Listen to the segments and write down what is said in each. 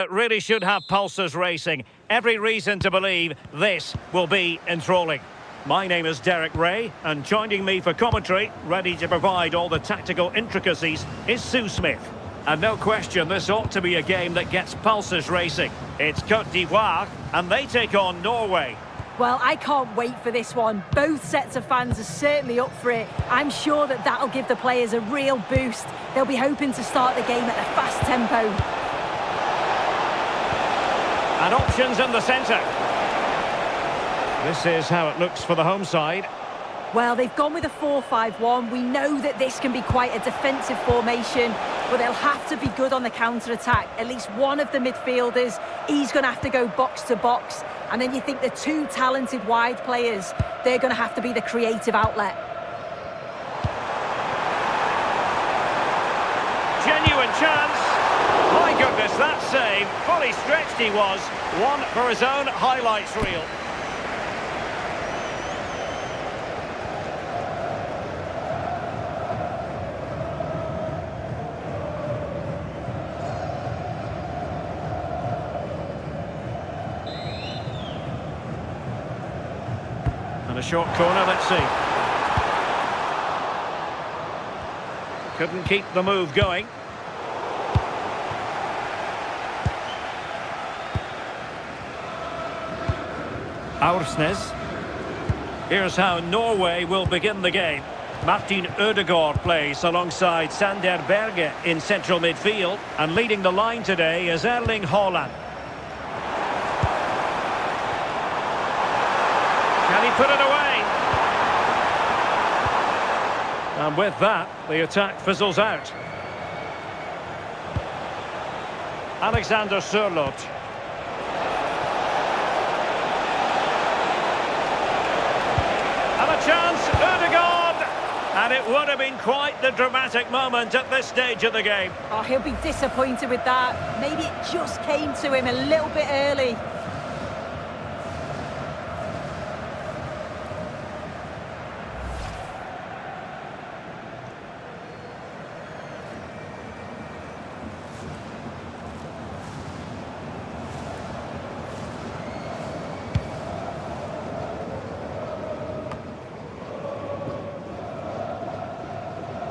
It really should have pulses racing. Every reason to believe this will be enthralling. My name is Derek Ray, and joining me for commentary, ready to provide all the tactical intricacies, is Sue Smith. And no question, this ought to be a game that gets pulses racing. It's Côte d'Ivoire, and they take on Norway. Well, I can't wait for this one. Both sets of fans are certainly up for it. I'm sure that that'll give the players a real boost. They'll be hoping to start the game at a fast tempo. And options in the centre. This is how it looks for the home side. Well, they've gone with a 4-5-1. We know that this can be quite a defensive formation, but they'll have to be good on the counter-attack. At least one of the midfielders, he's going to have to go box to box. And then you think the two talented wide players, they're going to have to be the creative outlet. Genuine chance. My goodness, that save. Fully stretched he was. One for his own highlights reel. And a short corner, let's see. Couldn't keep the move going. Aursnes. Here's how Norway will begin the game. Martin Ødegaard plays alongside Sander Berge in central midfield, and leading the line today is Erling Haaland. Can he put it away? And with that, the attack fizzles out. Alexander Sørloth. And a chance, Ødegaard! And it would have been quite the dramatic moment at this stage of the game. Oh, he'll be disappointed with that. Maybe it just came to him a little bit early.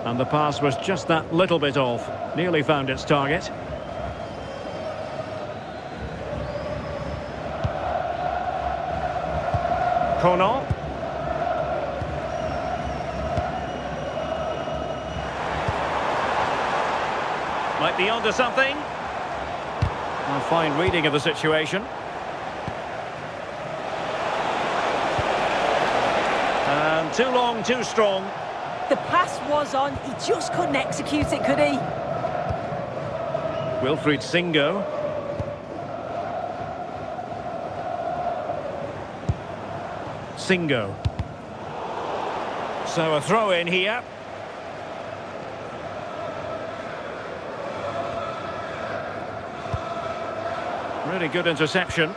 And the pass was just that little bit off. Nearly found its target. Conan. Might be onto something. A fine reading of the situation. And too long, too strong. The pass was on, he just couldn't execute it, could he? Wilfried Singo. Singo. So a throw in here. Really good interception.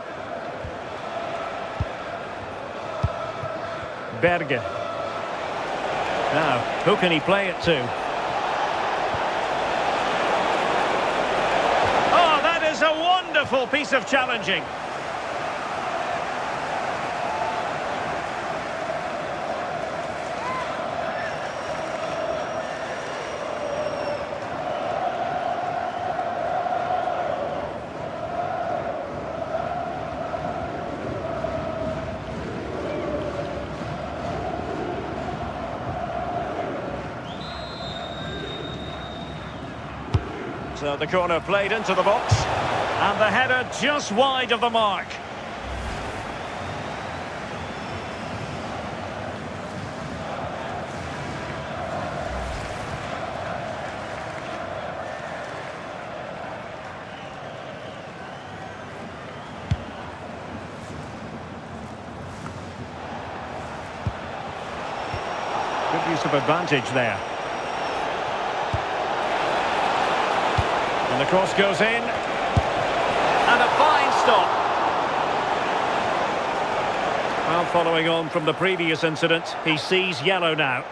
Berge. Now, who can he play it to? Oh, that is a wonderful piece of challenging. So the corner played into the box, and the header just wide of the mark. Good use of advantage there. And the cross goes in. And a fine stop. Well, following on from the previous incident, he sees yellow now.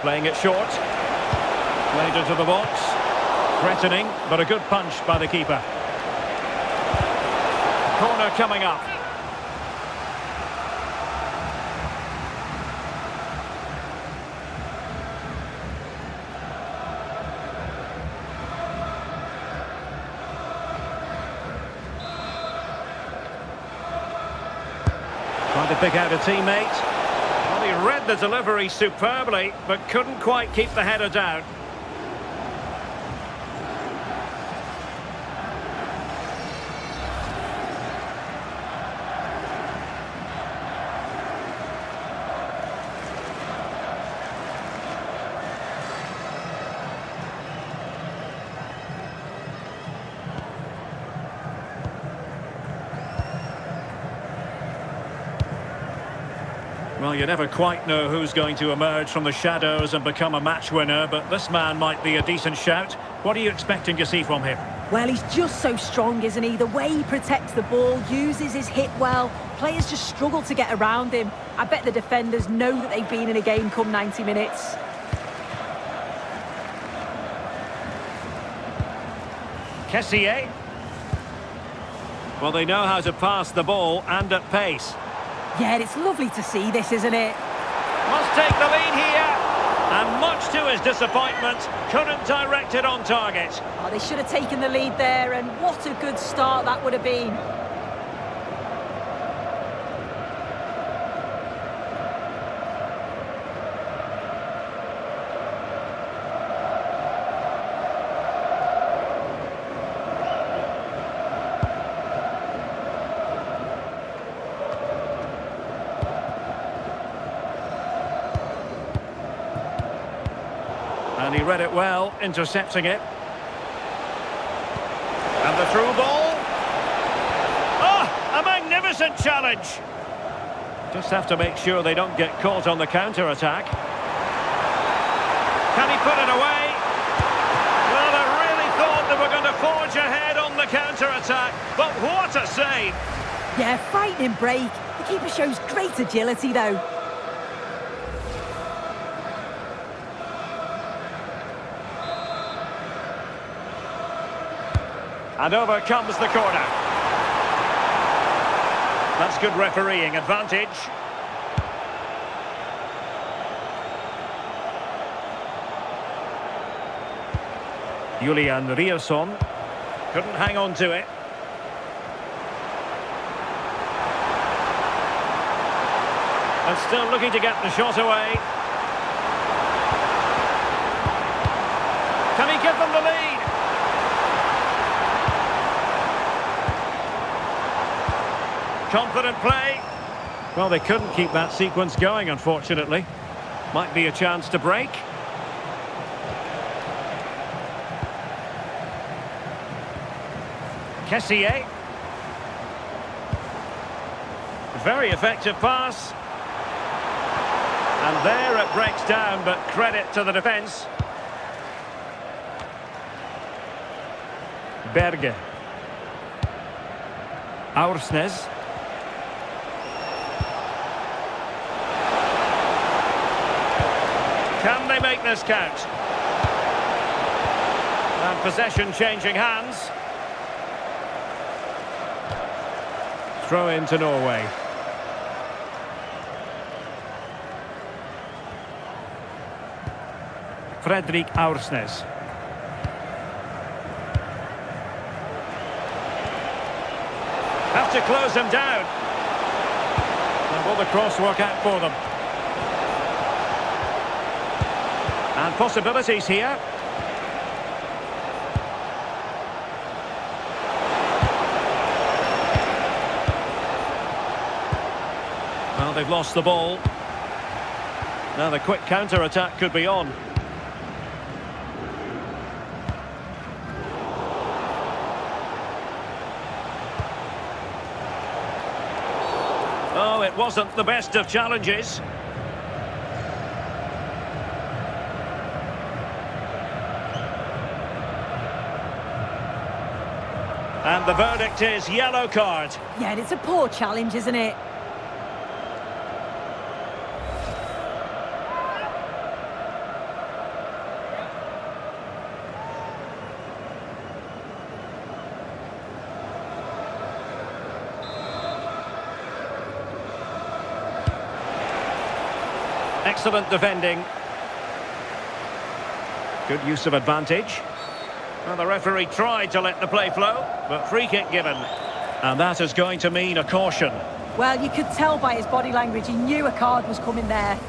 Playing it short. Played into the box. Threatening, but a good punch by the keeper. Corner coming up. Trying to pick out a teammate. Well, he read the delivery superbly, but couldn't quite keep the header down. Well, you never quite know who's going to emerge from the shadows and become a match winner, but this man might be a decent shout. What are you expecting to see from him? Well, he's just so strong, isn't he? The way he protects the ball, uses his hit well. Players just struggle to get around him. I bet the defenders know that they've been in a game come 90 minutes. Kessié. Well, they know how to pass the ball and at pace. Yeah, it's lovely to see this, isn't it? Must take the lead here. And much to his disappointment, couldn't direct it on target. Oh, they should have taken the lead there, and what a good start that would have been. And he read it well, intercepting it. And the through ball. Oh, a magnificent challenge. Just have to make sure they don't get caught on the counter-attack. Can he put it away? Well, I really thought they were going to forge ahead on the counter-attack, but what a save! Yeah, frightening break. The keeper shows great agility, though. And over comes the corner. That's good refereeing advantage. Julian Rierson couldn't hang on to it. And still looking to get the shot away. Can he give them the lead? Confident play. Well, they couldn't keep that sequence going, unfortunately. Might be a chance to break. Kessié. Very effective pass. And there it breaks down, but credit to the defence. Berge. Aursnes. Can they make this count? And possession changing hands. Throw in to Norway. Fredrik Aursnes. Have to close them down. And will the cross work out for them? And possibilities here. Well, they've lost the ball. Now the quick counter-attack could be on. Oh, it wasn't the best of challenges. And the verdict is yellow card. Yeah, and it's a poor challenge, isn't it? Excellent defending. Good use of advantage. Well, the referee tried to let the play flow, but free kick given. And that is going to mean a caution. Well, you could tell by his body language, he knew a card was coming there.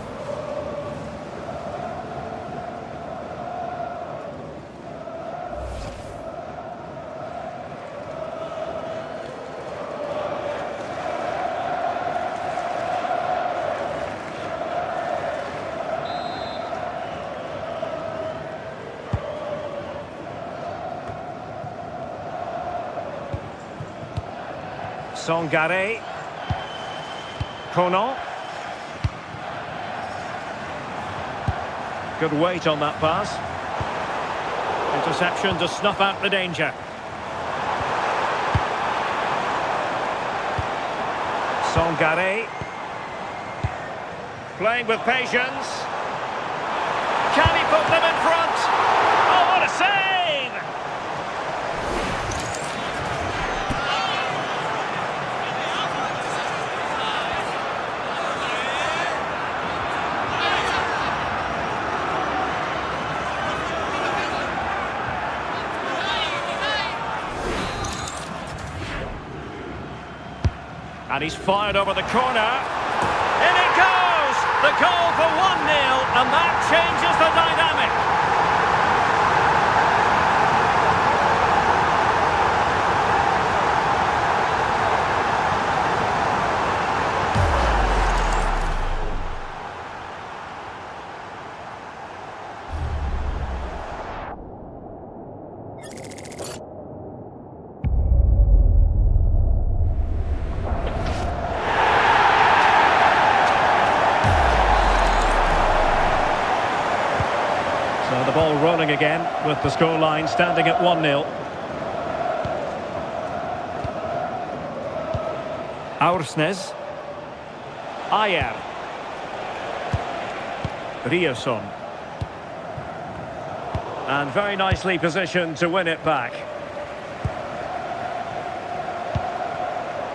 Sangare. Conan. Good weight on that pass. Interception to snuff out the danger. Sangare. Playing with patience. Can he put them in front? Oh, what a save! And he's fired over the corner. In it goes! The goal for 1-0, and that changes the dynamic. So the ball rolling again with the scoreline standing at 1-0. Aursnes. Ayer. Rioson. And very nicely positioned to win it back.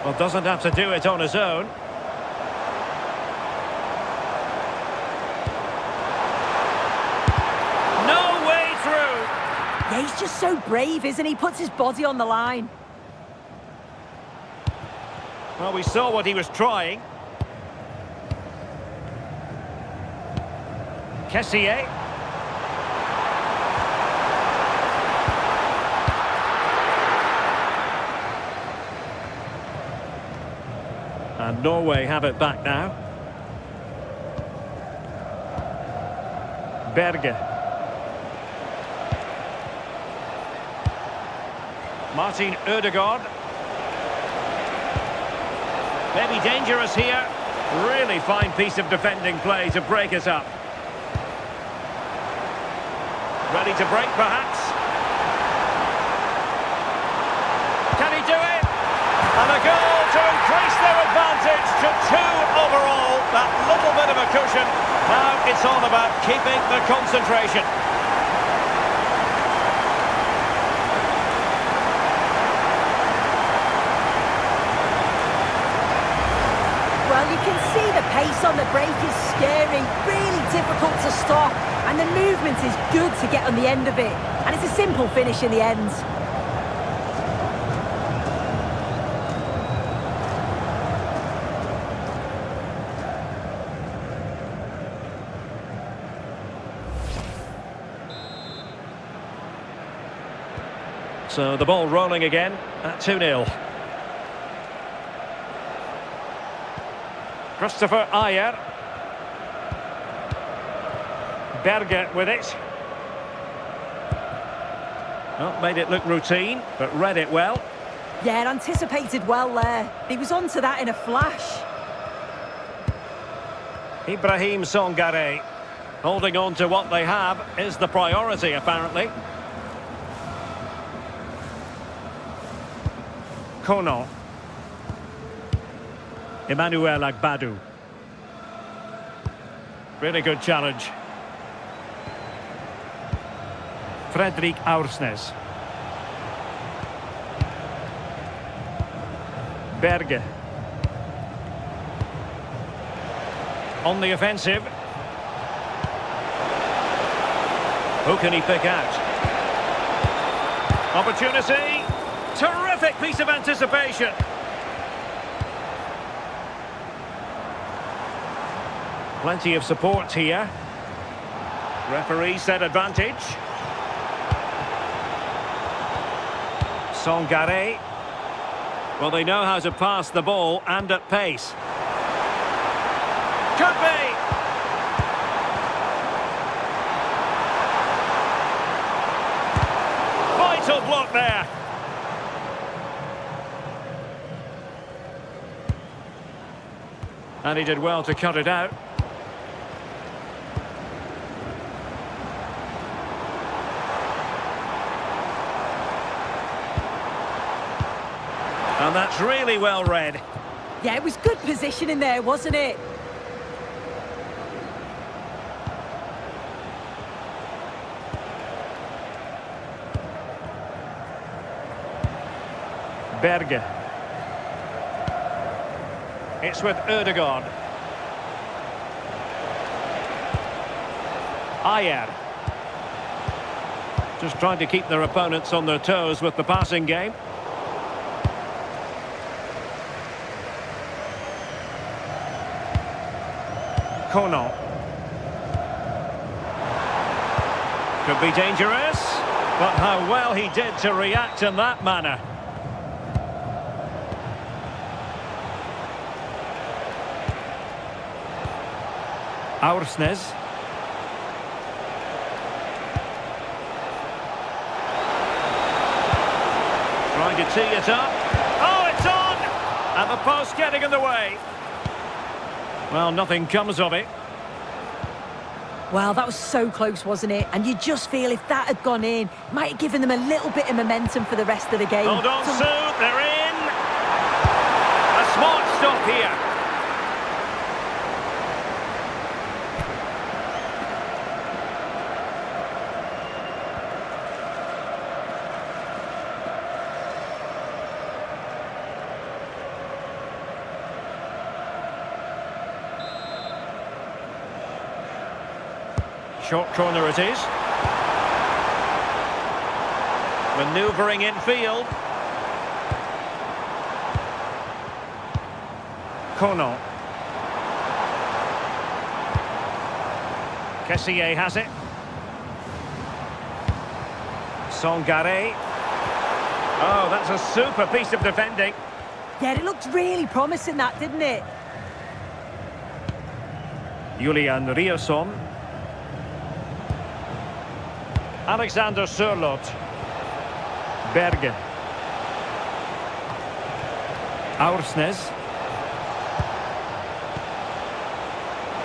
Well, doesn't have to do it on his own. Yeah, he's just so brave, isn't he? Puts his body on the line. Well, we saw what he was trying. Kessié. And Norway have it back now. Berge. Martin Ødegaard. Maybe dangerous here. Really fine piece of defending play to break us up. Ready to break, perhaps. Can he do it? And a goal to increase their advantage to 2 overall. That little bit of a cushion. Now it's all about keeping the concentration. Well, you can see the pace on the break is scary, really difficult to stop, and the movement is good to get on the end of it. And it's a simple finish in the end. So the ball rolling again at 2-0. Christopher Ayer. Berge with it. Well, made it look routine, but read it well. Yeah, anticipated well there. He was onto that in a flash. Ibrahim Sangare. Holding on to what they have is the priority, apparently. Conan. Emmanuel Agbadou. Really good challenge. Fredrik Aursnes. Berge. On the offensive. Who can he pick out? Opportunity. Terrific piece of anticipation. Plenty of support here. Referee said advantage. Sangare. Well, they know how to pass the ball and at pace. Could be. Vital block there. And he did well to cut it out. And that's really well read. Yeah, it was good positioning there, wasn't it? Berge. It's with Ødegaard. Ivoire. Just trying to keep their opponents on their toes with the passing game. Côte. Could be dangerous, but how well he did to react in that manner. Aursnes. Trying to tee it up. Oh, it's on! And the post getting in the way. Well, nothing comes of it. Well, that was so close, wasn't it? And you just feel if that had gone in, it might have given them a little bit of momentum for the rest of the game. Hold on, Sue, they're in. A smart stop here. Short corner it is. Manoeuvring infield. Côte. Kessié has it. Sangare. Oh, that's a super piece of defending. Yeah, it looked really promising, that, didn't it? Julian Riasson. Alexander Sørloth. Berge. Aursnes.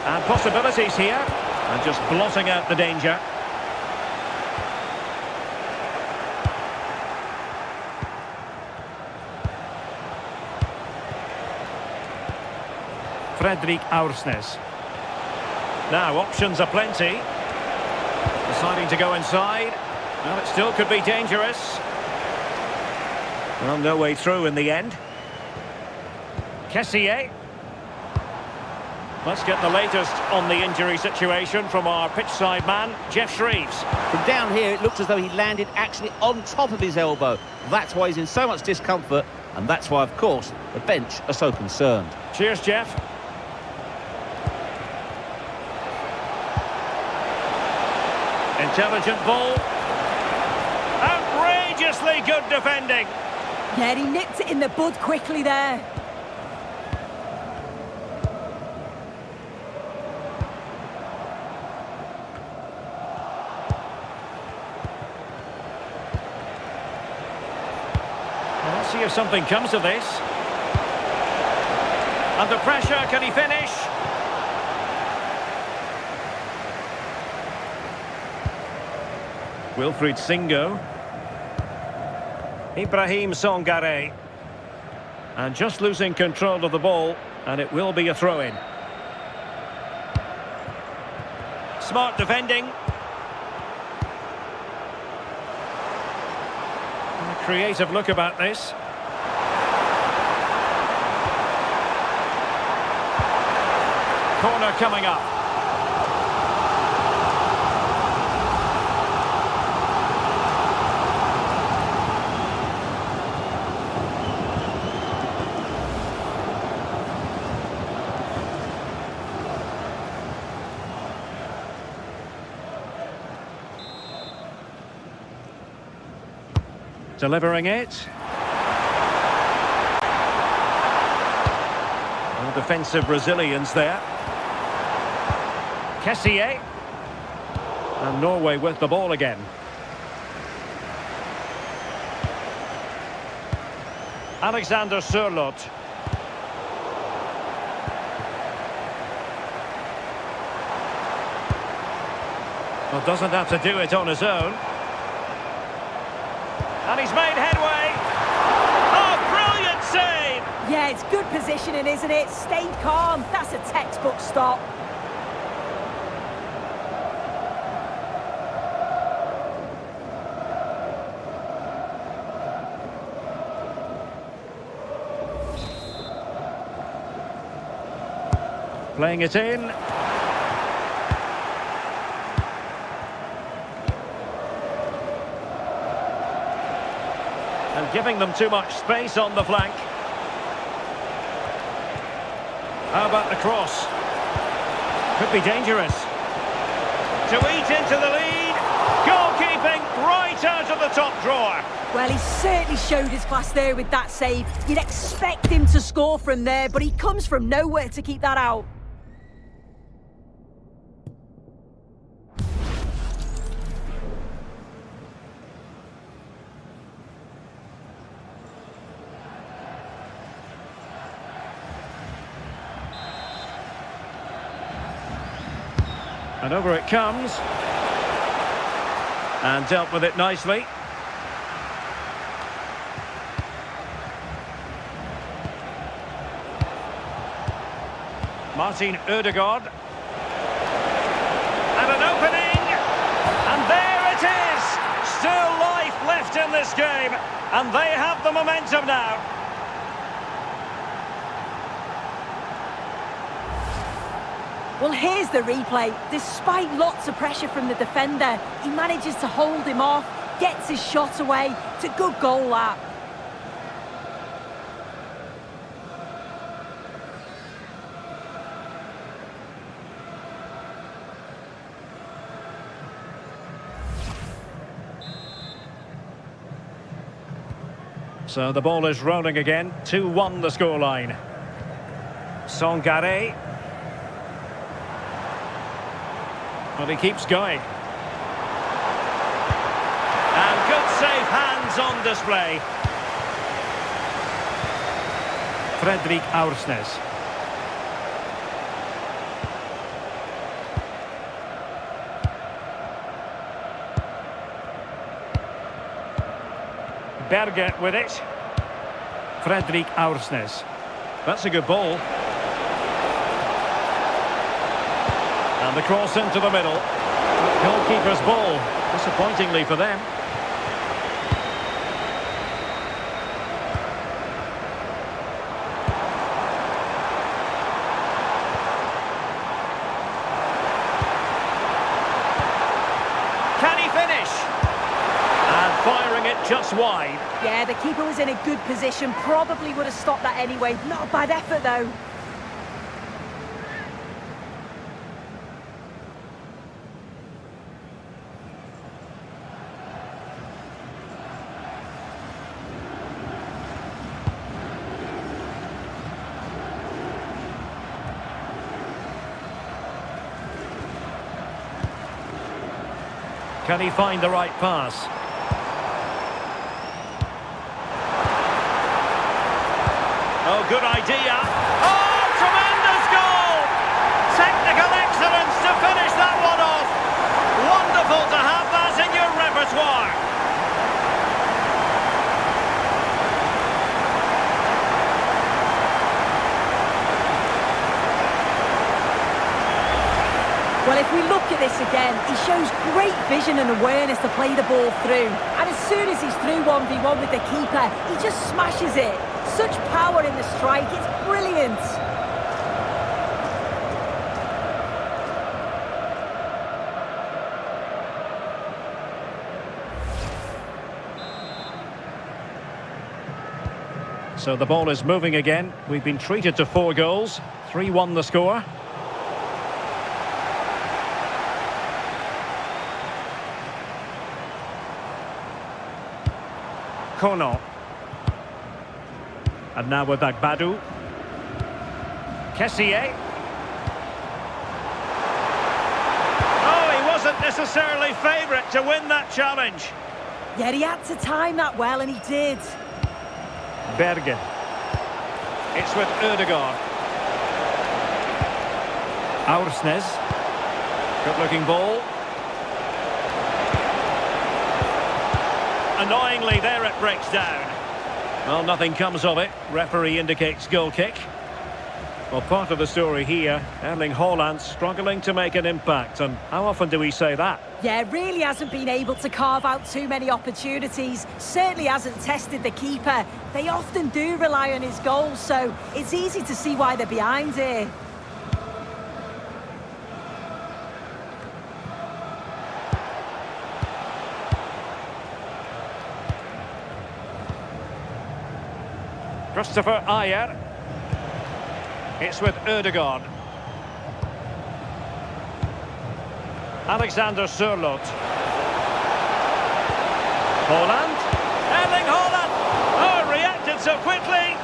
And possibilities here. And just blotting out the danger. Fredrik Aursnes. Now, options are plenty. Deciding to go inside. Well, it still could be dangerous. Well, no way through in the end. Kessié. Let's get the latest on the injury situation from our pitchside man, Jeff Shreves. From down here, it looks as though he landed actually on top of his elbow. That's why he's in so much discomfort, and that's why, of course, the bench are so concerned. Cheers, Jeff. Intelligent ball. Outrageously good defending. Yeah, he nipped it in the bud quickly there. Well, let's see if something comes of this. Under pressure, can he finish? Wilfried Singo. Ibrahim Sangare. And just losing control of the ball, and it will be a throw-in. Smart defending. And a creative look about this. Corner coming up. Delivering it. Well, defensive resilience there. Kessier. And Norway with the ball again. Alexander Sørloth. Well, doesn't have to do it on his own. And he's made headway. Oh, brilliant save! Yeah, it's good positioning, isn't it? Stayed calm. That's a textbook stop. Playing it in. And giving them too much space on the flank. How about the cross? Could be dangerous. To eat into the lead. Goalkeeping right out of the top drawer. Well, he certainly showed his class there with that save. You'd expect him to score from there, but he comes from nowhere to keep that out. And over it comes. And dealt with it nicely. Martin Ødegaard. And an opening. And there it is. Still life left in this game. And they have the momentum now. Well, here's the replay. Despite lots of pressure from the defender, he manages to hold him off, gets his shot away. It's a good goal, that. So the ball is rolling again. 2-1 the scoreline. Sangaré. Well, he keeps going. And good safe hands on display. Frederik Aursnes. Berge with it. Frederik Aursnes. That's a good ball. And the cross into the middle. Goalkeeper's ball, disappointingly for them. Can he finish? And firing it just wide. Yeah, the keeper was in a good position. Probably would have stopped that anyway. Not a bad effort, though. Can he find the right pass? Oh, good idea. Oh, tremendous goal! Technical excellence to finish that one off. Wonderful to have that in your repertoire. Well, if we look at this again, he shows great vision and awareness to play the ball through. And as soon as he's through 1v1 with the keeper, he just smashes it. Such power in the strike, it's brilliant. So the ball is moving again. We've been treated to 4 goals. 3-1 the score. Kono. And now with Agbadu. Kessié. Oh, he wasn't necessarily favourite to win that challenge. Yeah, he had to time that well, and he did. Bergen. It's with Ødegaard. Aursnes. Good-looking ball. Annoyingly, there it breaks down. Well, nothing comes of it. Referee indicates goal kick. Well, part of the story here, Erling Haaland struggling to make an impact. And how often do we say that? Yeah, really hasn't been able to carve out too many opportunities. Certainly hasn't tested the keeper. They often do rely on his goals, so it's easy to see why they're behind here. Christopher Ayer. It's with Ødegaard. Alexander Sørloth. Haaland. Erling Haaland! Oh, reacted so quickly!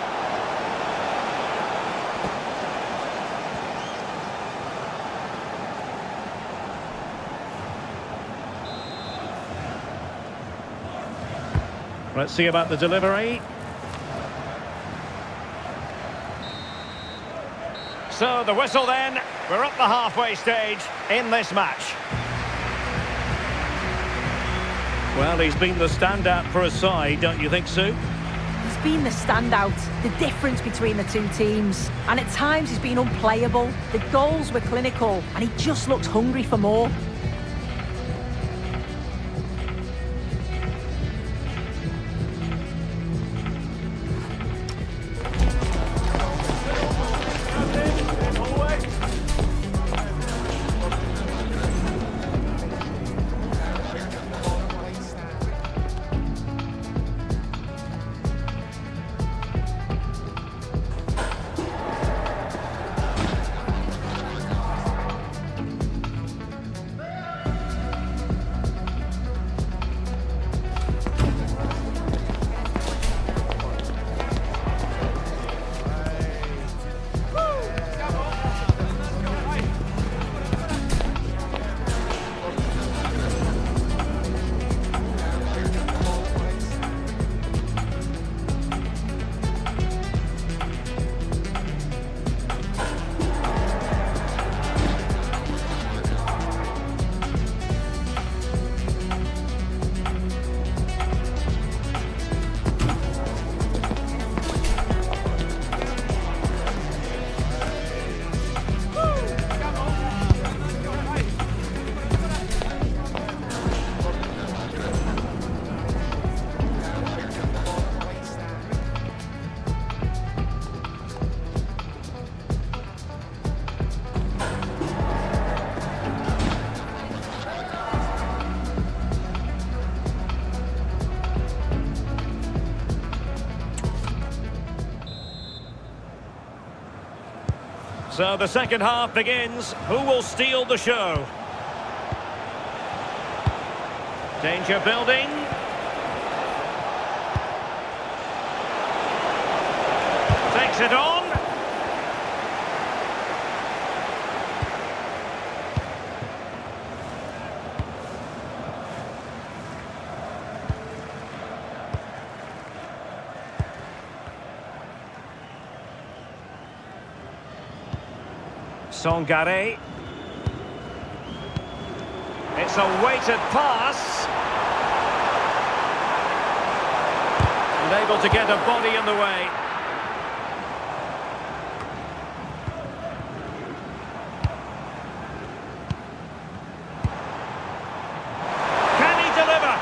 Let's see about the delivery. So the whistle then, we're up the halfway stage in this match. Well, he's been the standout for his side, don't you think, Sue? He's been the standout, the difference between the two teams. And at times he's been unplayable, the goals were clinical, and he just looks hungry for more. So the second half begins. Who will steal the show? Danger building. Takes it on. Songare. It's a weighted pass. And able to get a body in the way. Can he deliver?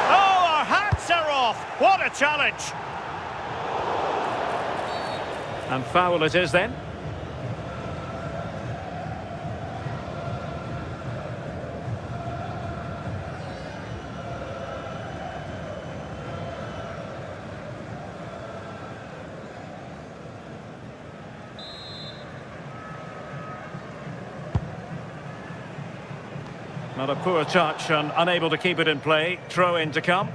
Oh, our hats are off. What a challenge. And foul it is then. Not a poor touch and unable to keep it in play. Throw in to come.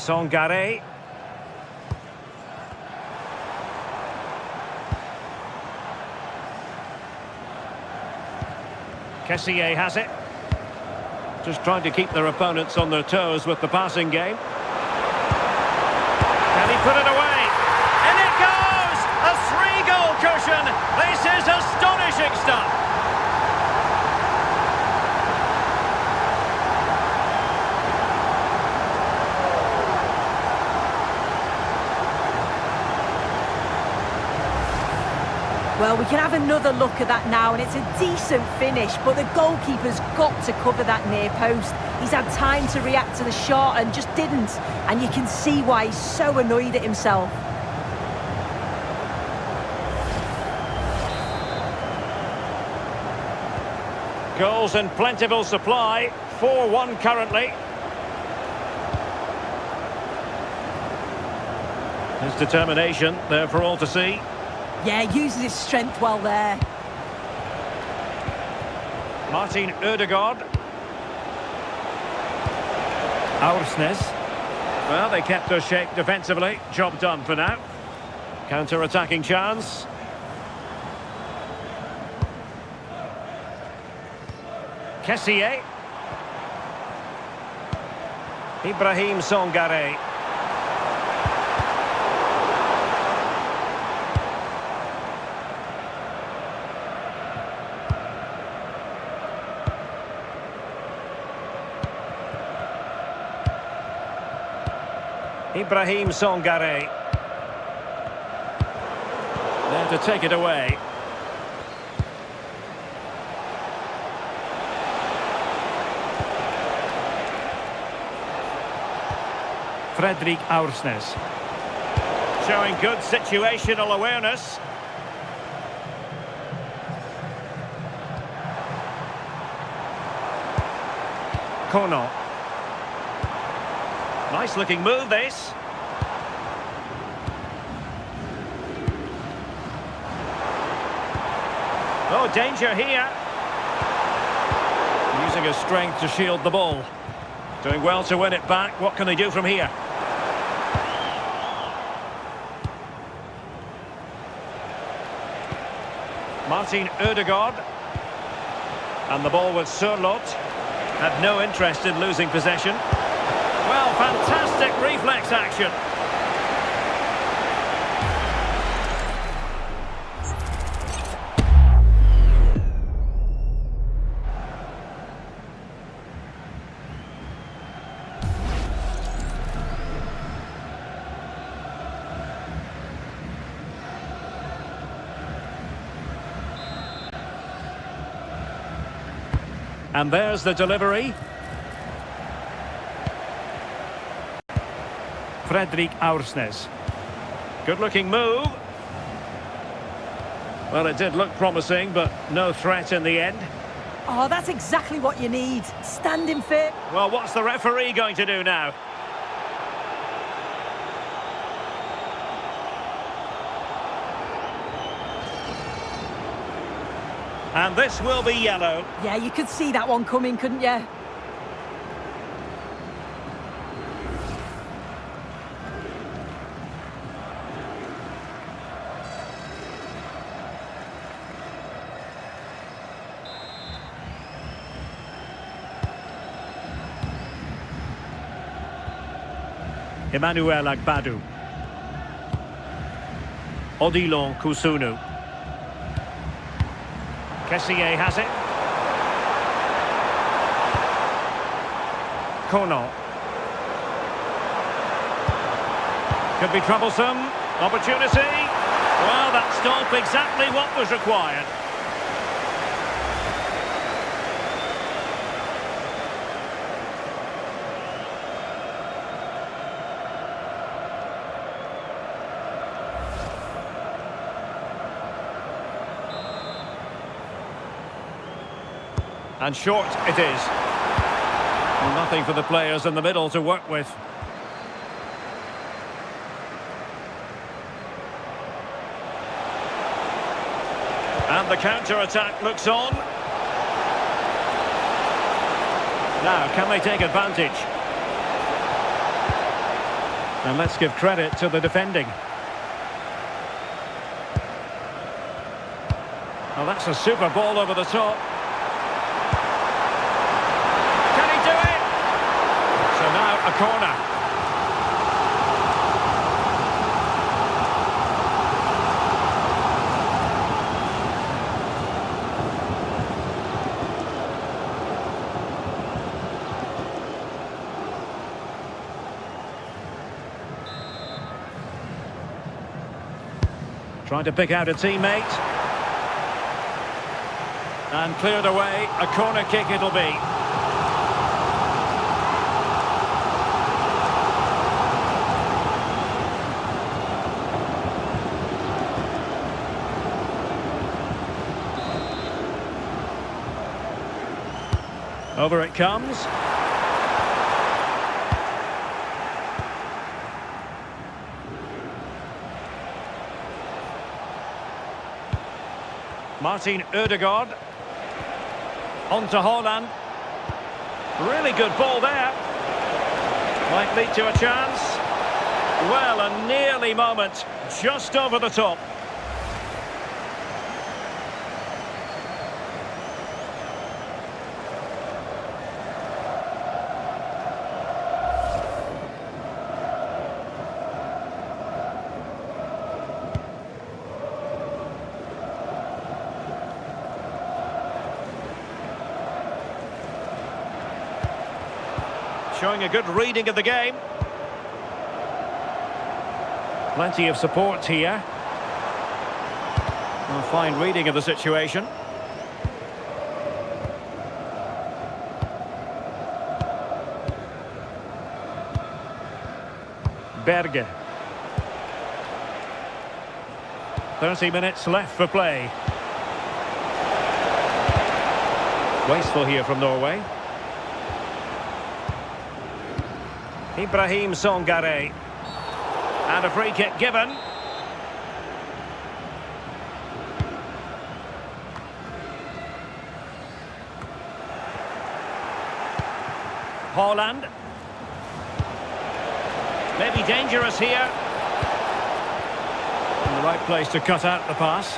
Songare. Kessié has it. Just trying to keep their opponents on their toes with the passing game. Can he put it away? And it goes! A 3-goal cushion! This is astonishing stuff! Well, we can have another look at that now, and it's a decent finish, but the goalkeeper's got to cover that near post. He's had time to react to the shot and just didn't, and you can see why he's so annoyed at himself. Goals in plentiful supply, 4-1 currently. His determination there for all to see. Yeah, uses his strength well there. Martin Ødegaard. Aursnes. Well, they kept their shape defensively. Job done for now. Counter-attacking chance. Kessié. Ibrahim Songare. Ibrahim Songare. There to take it away. Fredrik Aursnes. Showing good situational awareness. Côte. Nice looking move, this. Oh, danger here. Using his strength to shield the ball. Doing well to win it back. What can they do from here? Martin Ødegaard. And the ball with Sørloth. Had no interest in losing possession. Well, fantastic reflex action. And there's the delivery. Fredrik Aursnes. Good-looking move. Well, it did look promising, but no threat in the end. Oh, that's exactly what you need. Standing fit. Well, what's the referee going to do now? And this will be yellow. Yeah, you could see that one coming, couldn't you? Emmanuel Agbadou. Odilon Kusunu. Kessié has it. Côte. Could be troublesome. Opportunity. Well, that stopped exactly what was required. And short it is. Well, nothing for the players in the middle to work with. And the counter-attack looks on. Now, can they take advantage? And let's give credit to the defending. Well, that's a super ball over the top. Can he do it? So now a corner. Trying to pick out a teammate. And cleared away. A corner kick it'll be. Over it comes. Martin Ødegaard. On to Holland. Really good ball there. Might lead to a chance. Well, a nearly moment. Just over the top. Showing a good reading of the game. Plenty of support here. A fine reading of the situation. Berge. 30 minutes left for play. Wasteful here from Norway. Ibrahim Songare. And a free kick given. Holland. Maybe dangerous here. In the right place to cut out the pass.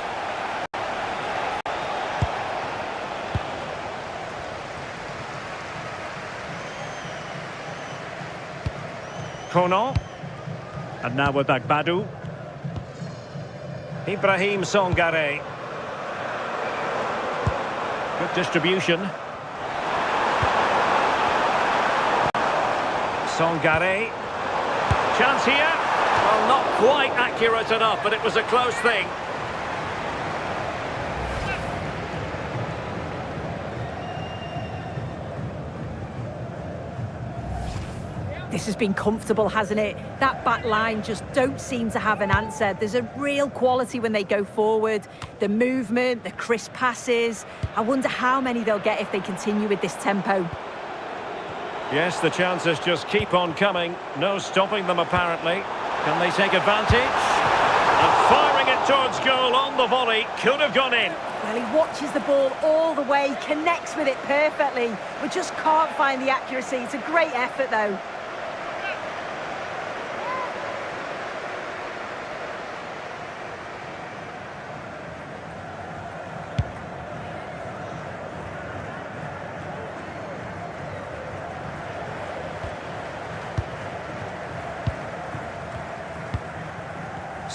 Conan. And now with Agbadou. Ibrahim Songare. Good distribution. Songare. Chance here. Well, not quite accurate enough, but it was a close thing. This has been comfortable, hasn't it? That back line just don't seem to have an answer. There's a real quality when they go forward. The movement, the crisp passes. I wonder how many they'll get if they continue with this tempo. Yes, the chances just keep on coming. No stopping them, apparently. Can they take advantage? And firing it towards goal on the volley. Could have gone in. Well, he watches the ball all the way, connects with it perfectly. We just can't find the accuracy. It's a great effort, though.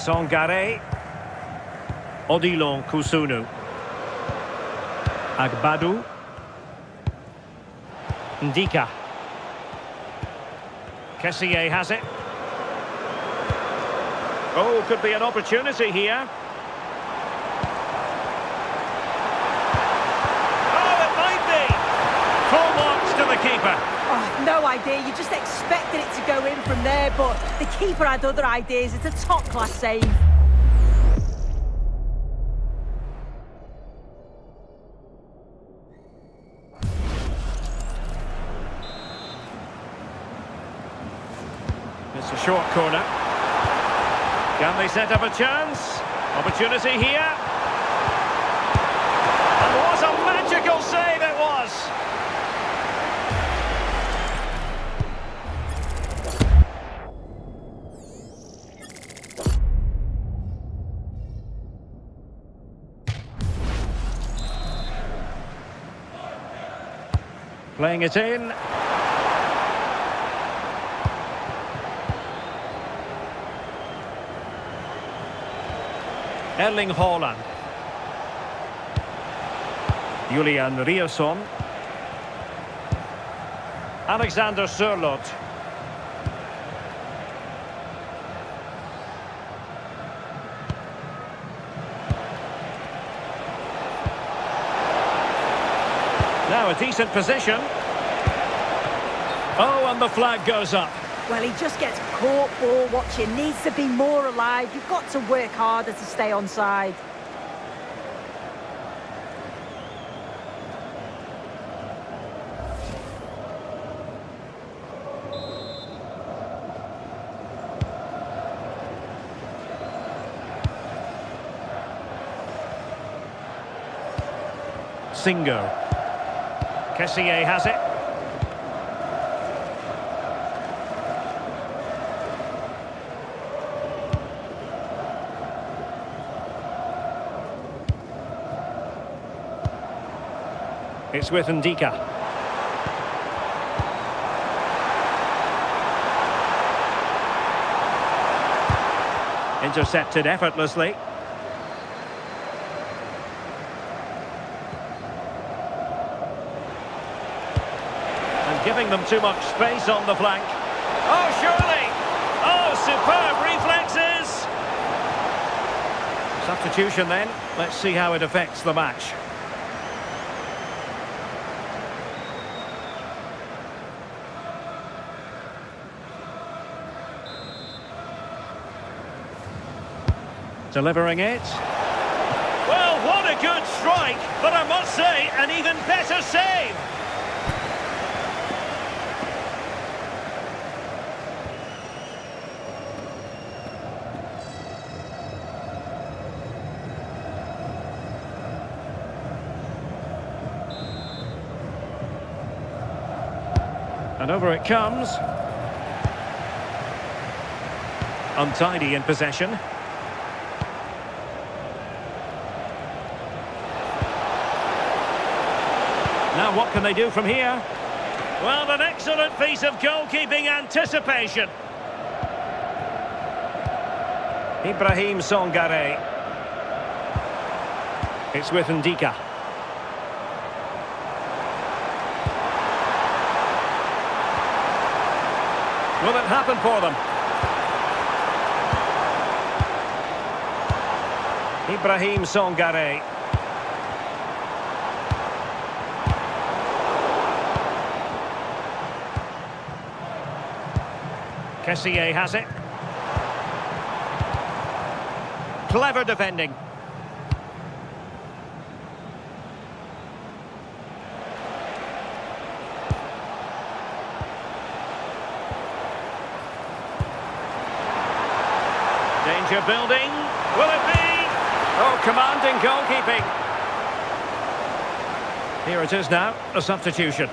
Songare. Odilon Kusunu. Agbadou. Ndika. Kessié has it. Oh, could be an opportunity here. Oh, it might be. Full marks to the keeper. Oh, no idea. You just expected it to go in from there, but the keeper had other ideas. It's a top-class save. It's a short corner. Can they set up a chance? Opportunity here. And what a magical save it was! Playing it in. Erling Haaland. Julian Riasson. Alexander Sørloth. Now a decent position. Oh, and the flag goes up. Well, he just gets caught ball watching. Needs to be more alive. You've got to work harder to stay onside. Singo. Kessié has it. It's with Ndika. Intercepted effortlessly. And giving them too much space on the flank. Oh, surely! Oh, superb reflexes! Substitution then. Let's see how it affects the match. Delivering it. Well, what a good strike, but I must say, an even better save. And over it comes. Untidy in possession. Now what can they do from here? Well, an excellent piece of goalkeeping anticipation. Ibrahim Songare. It's with Ndika. Will it happen for them? Ibrahim Songare. Kessié has it. Clever defending. Danger building. Will it be? Oh, commanding goalkeeping. Here it is now, a substitution.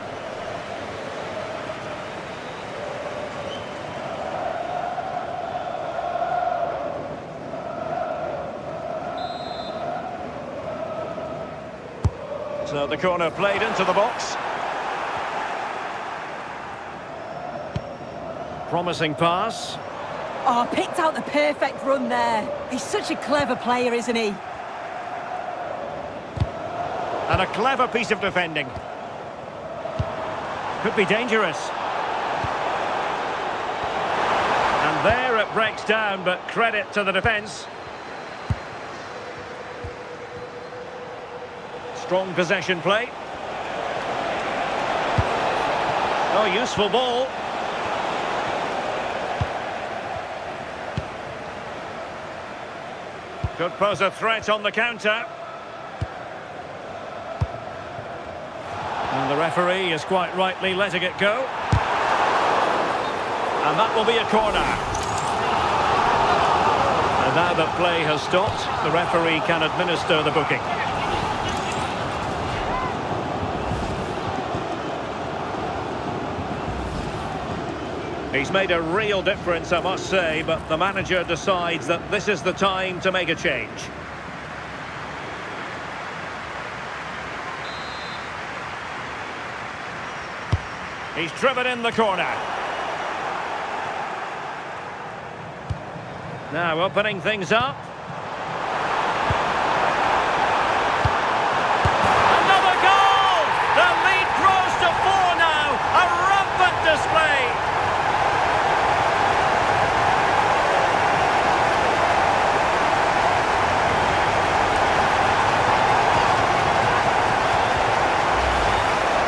So the corner played into the box. Promising pass. Oh, picked out the perfect run there. He's such a clever player, isn't he? And a clever piece of defending. Could be dangerous. And there it breaks down, but credit to the defence. Strong possession play. Oh, useful ball. Could pose a threat on the counter. And the referee is quite rightly letting it go. And that will be a corner. And now that play has stopped, the referee can administer the booking. He's made a real difference, I must say, but the manager decides that this is the time to make a change. He's driven in the corner. Now opening things up. Another goal! The lead grows to 4 now. A rampant display.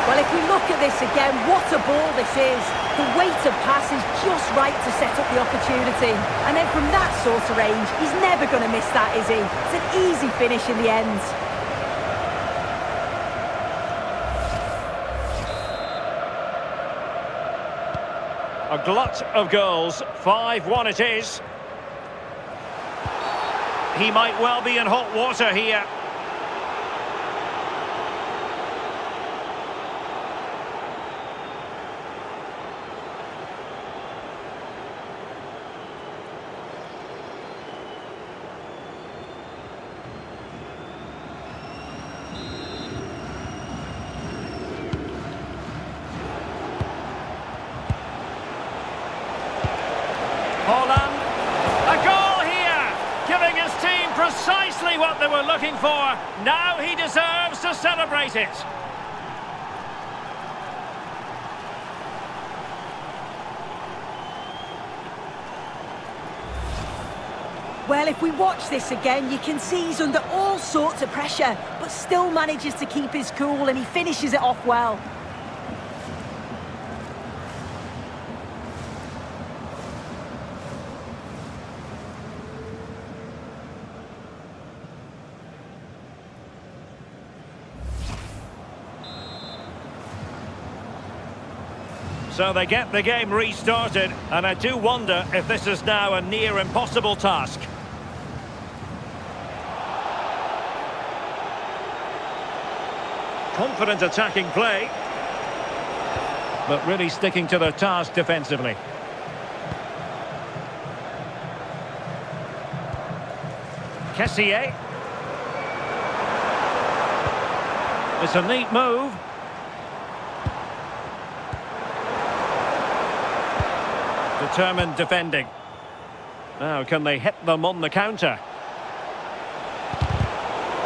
Well, if we look at this again, what a ball this is. The weight of pass is just right to set up the opportunity. And then from that sort of range, he's never going to miss that, is he? It's an easy finish in the end. A glut of goals. 5-1 it is. He might well be in hot water here. Holland, a goal here, giving his team precisely what they were looking for. Now he deserves to celebrate it. Well, if we watch this again, you can see he's under all sorts of pressure, but still manages to keep his cool and he finishes it off well. So they get the game restarted, and I do wonder if this is now a near impossible task. Confident attacking play, but really sticking to their task defensively. Kessié. It's a neat move. Determined defending. Now, can they hit them on the counter?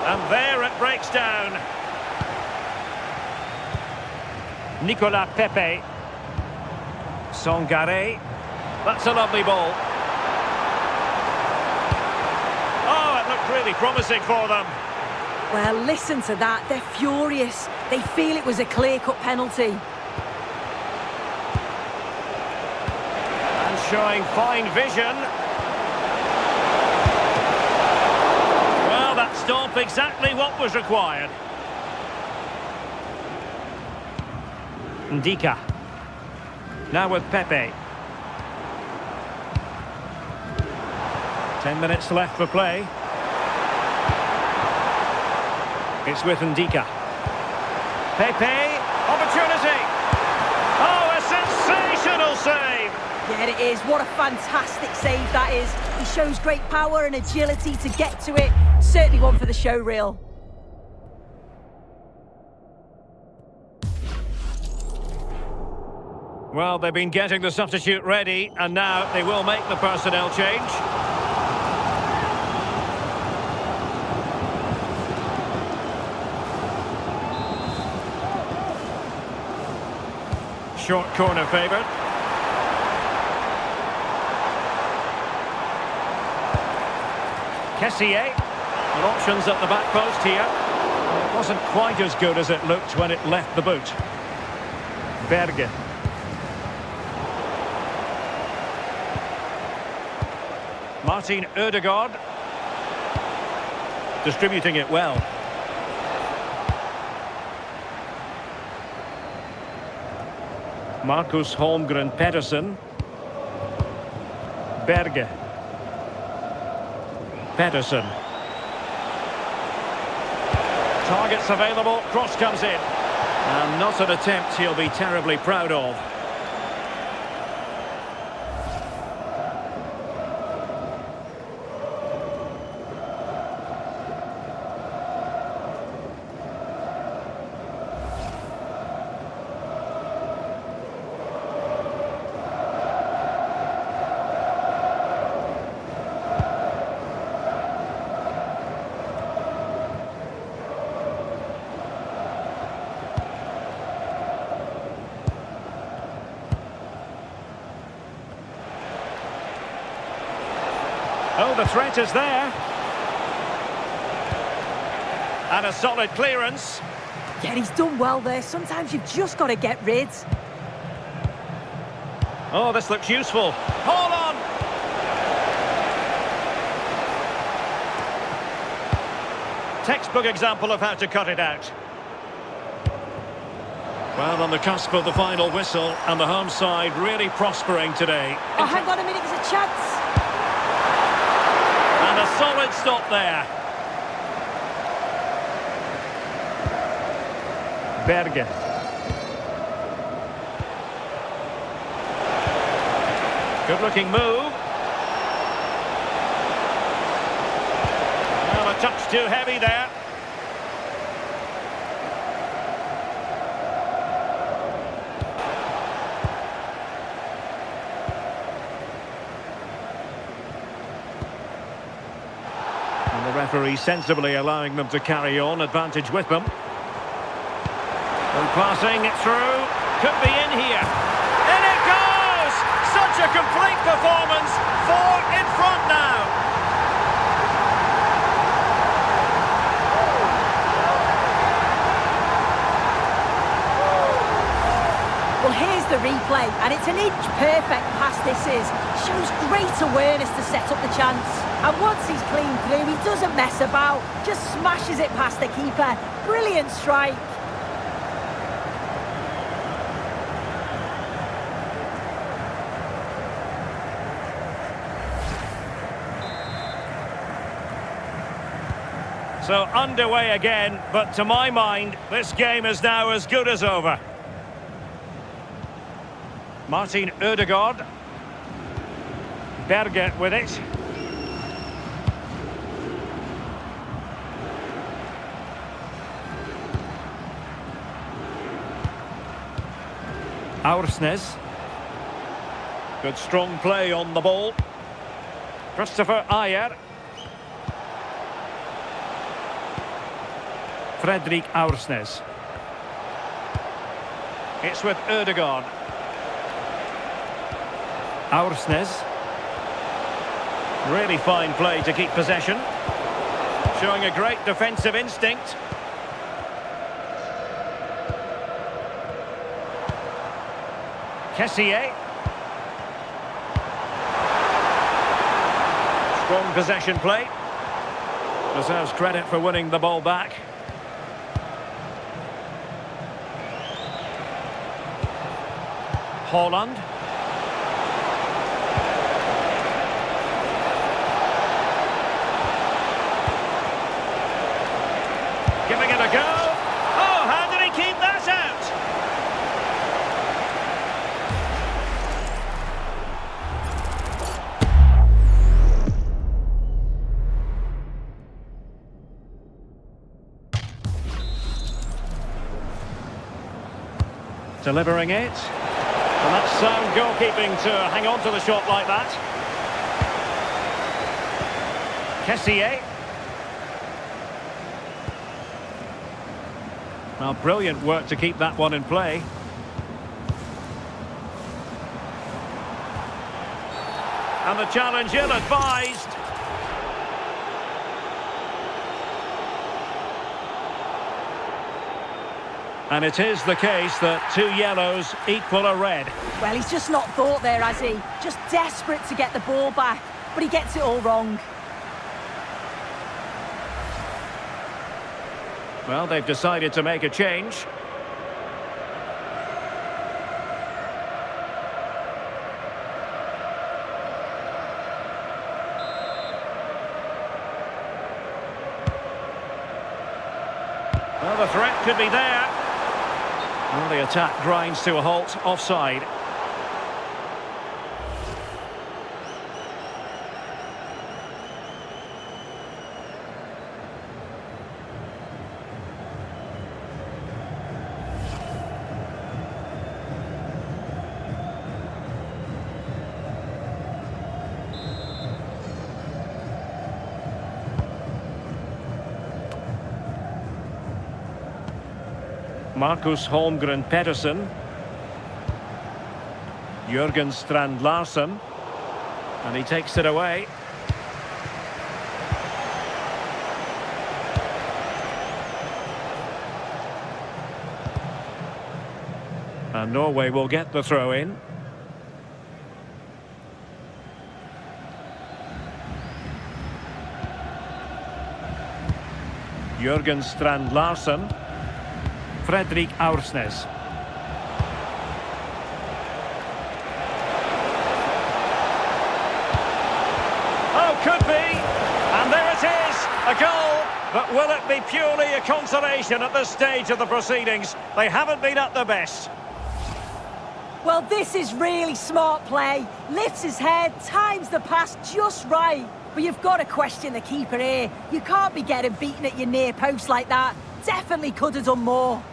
And there it breaks down. Nicolas Pepe. Sangaré. That's a lovely ball. Oh, it looked really promising for them. Well, listen to that. They're furious. They feel it was a clear-cut penalty. Showing fine vision. Well, that stopped exactly what was required. Ndika. Now with Pepe. 10 minutes left for play. It's with Ndika. Pepe. Opportunity. Oh, a sensational save. Yeah, it is. What a fantastic save that is. He shows great power and agility to get to it. Certainly one for the show reel. Well, they've been getting the substitute ready, and now they will make the personnel change. Short corner favoured. Kessié, with options at the back post here. It wasn't quite as good as it looked when it left the boot. Berge. Martin Ødegaard. Distributing it well. Marcus Holmgren Pedersen. Berge. Pedersen. Targets available, cross comes in. And not an attempt he'll be terribly proud of. Oh, the threat is there. And a solid clearance. Yeah, he's done well there. Sometimes you've just got to get rid. Oh, this looks useful. Hold on! Textbook example of how to cut it out. Well, on the cusp of the final whistle, and the home side really prospering today. Oh, hang on a minute, there's a chance. And a solid stop there. Berge. Good-looking move. Well, a touch too heavy there. And the referee sensibly allowing them to carry on, advantage with them. And passing it through, could be in here. In it goes! Such a complete performance, 4 in front now. Well, here's the replay, and it's an inch-perfect pass this is. Shows great awareness to set up the chance. And once he's clean through, he doesn't mess about, just smashes it past the keeper. Brilliant strike. So underway again, but to my mind, this game is now as good as over. Martin Ødegaard. Berge with it. Aursnes. Good strong play on the ball. Christopher Ayer. Fredrik Aursnes. It's with Ødegaard. Aursnes. Really fine play to keep possession. Showing a great defensive instinct. Kessié. Strong possession play. Deserves credit for winning the ball back. Holland. Giving it a go. Oh, how did he keep that out? Delivering it. And that's sound goalkeeping to hang on to the shot like that. Kessié. Well, brilliant work to keep that one in play. And the challenge ill-advised. And it is the case that 2 yellows equal a red. Well, he's just not thought there, has he? Just desperate to get the ball back, but he gets it all wrong. Well, they've decided to make a change. Well, the threat could be there. Well, the attack grinds to a halt, offside. Marcus Holmgren Pedersen. Jørgen Strand Larsen. And he takes it away. And Norway will get the throw in. Jørgen Strand Larsen. Fredrik Aursnes. Oh, could be. And there it is, a goal. But will it be purely a consolation at this stage of the proceedings? They haven't been at their best. Well, this is really smart play. Lifts his head, times the pass just right. But you've got to question the keeper here. You can't be getting beaten at your near post like that. Definitely could have done more.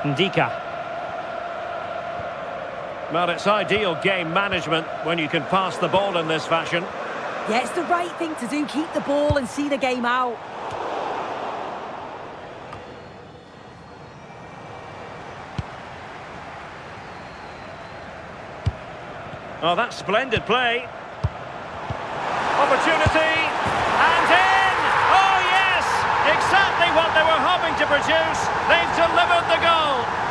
Ndika. Well, it's ideal game management when you can pass the ball in this fashion. Yeah, it's the right thing to do. Keep the ball and see the game out. Oh, that's splendid play. Opportunity. And in! Oh, yes! Exactly what they were hoping to produce. They've delivered the goal.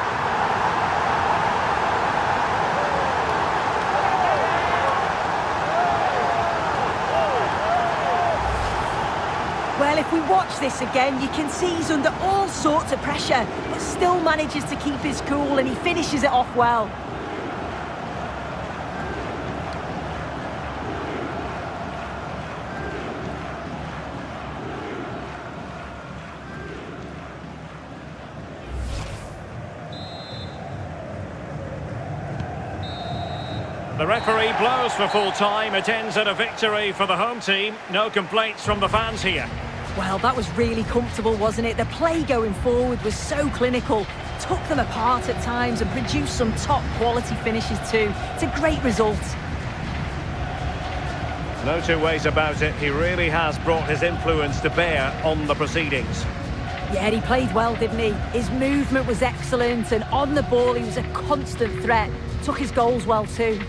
Well, if we watch this again, you can see he's under all sorts of pressure, but still manages to keep his cool and he finishes it off well. The referee blows for full time. It ends in a victory for the home team. No complaints from the fans here. Well, that was really comfortable, wasn't it? The play going forward was so clinical, took them apart at times and produced some top quality finishes too. It's a great result. No two ways about it. He really has brought his influence to bear on the proceedings. Yeah, he played well, didn't he? His movement was excellent and on the ball he was a constant threat. Took his goals well too.